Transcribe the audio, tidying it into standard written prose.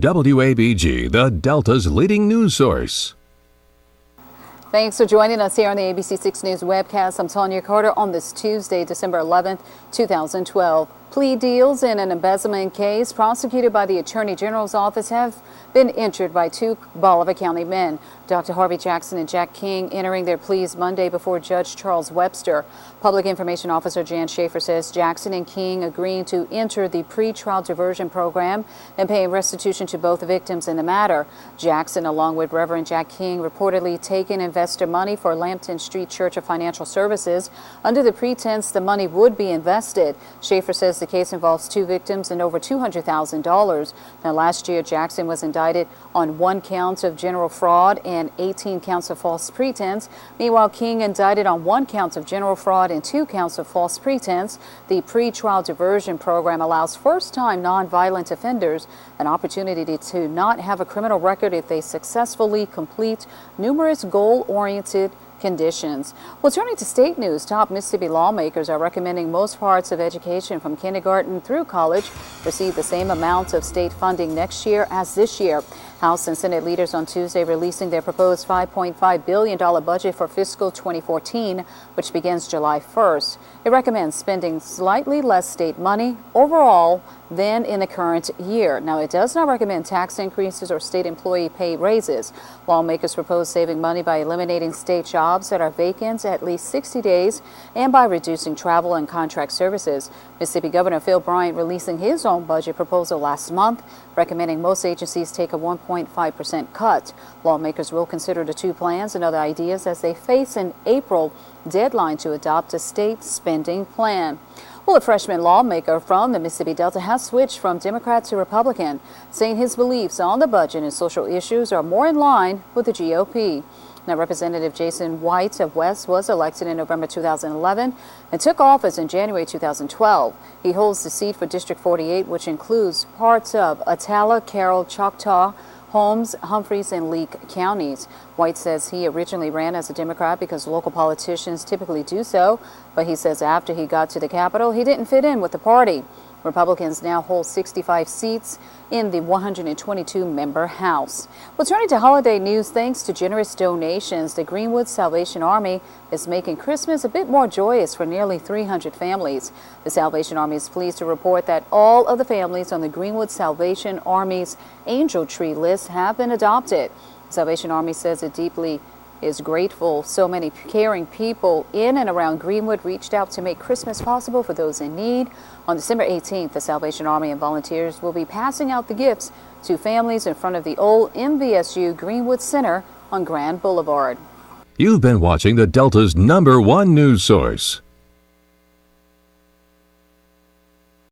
WABG, the Delta's leading news source. Thanks for joining us here on the ABC 6 News webcast. I'm Tanya Carter on this Tuesday, December 11th, 2012. Plea deals in an embezzlement case prosecuted by the Attorney General's office have been entered by two Bolivar County men, Dr. Harvey Jackson and Jack King, entering their pleas Monday before Judge Charles Webster. Public Information Officer Jan Schaefer says Jackson and King agreeing to enter the pretrial diversion program and paying restitution to both victims in the matter. Jackson, along with Reverend Jack King, reportedly taken investor money for Lambton Street Church of Financial Services under the pretense the money would be invested. Schaefer says the case involves two victims and over $200,000. Now, last year, Jackson was indicted on 1 count of general fraud and 18 counts of false pretense. Meanwhile, King indicted on 1 count of general fraud and 2 counts of false pretense. The pretrial diversion program allows first-time nonviolent offenders an opportunity to not have a criminal record if they successfully complete numerous goal-oriented conditions. Well, turning to state news, top Mississippi lawmakers are recommending most parts of education from kindergarten through college receive the same amount of state funding next year as this year. House and Senate leaders on Tuesday releasing their proposed $5.5 billion budget for fiscal 2014, which begins July 1st. It recommends spending slightly less state money overall than in the current year. Now, it does not recommend tax increases or state employee pay raises. Lawmakers propose saving money by eliminating state jobs that are vacant at least 60 days and by reducing travel and contract services. Mississippi Governor Phil Bryant releasing his own budget proposal last month, recommending most agencies take a 1.5% cut. Lawmakers will consider the two plans and other ideas as they face an April deadline to adopt a state spending plan. Well, a freshman lawmaker from the Mississippi Delta has switched from Democrat to Republican, saying his beliefs on the budget and social issues are more in line with the GOP. Now, Representative Jason White of West was elected in November 2011 and took office in January 2012. He holds the seat for District 48, which includes parts of Attala, Carroll, Choctaw, Holmes, Humphreys, and Leake counties. White says he originally ran as a Democrat because local politicians typically do so, but he says after he got to the Capitol, he didn't fit in with the party. Republicans now hold 65 seats in the 122-member House. Well, turning to holiday news, thanks to generous donations, the Greenwood Salvation Army is making Christmas a bit more joyous for nearly 300 families. The Salvation Army is pleased to report that all of the families on the Greenwood Salvation Army's Angel Tree list have been adopted. The Salvation Army says it deeply is grateful so many caring people in and around Greenwood reached out to make Christmas possible for those in need. On December 18th, the Salvation Army and volunteers will be passing out the gifts to families in front of the old MVSU Greenwood Center on Grand Boulevard. You've been watching the Delta's #1 news source,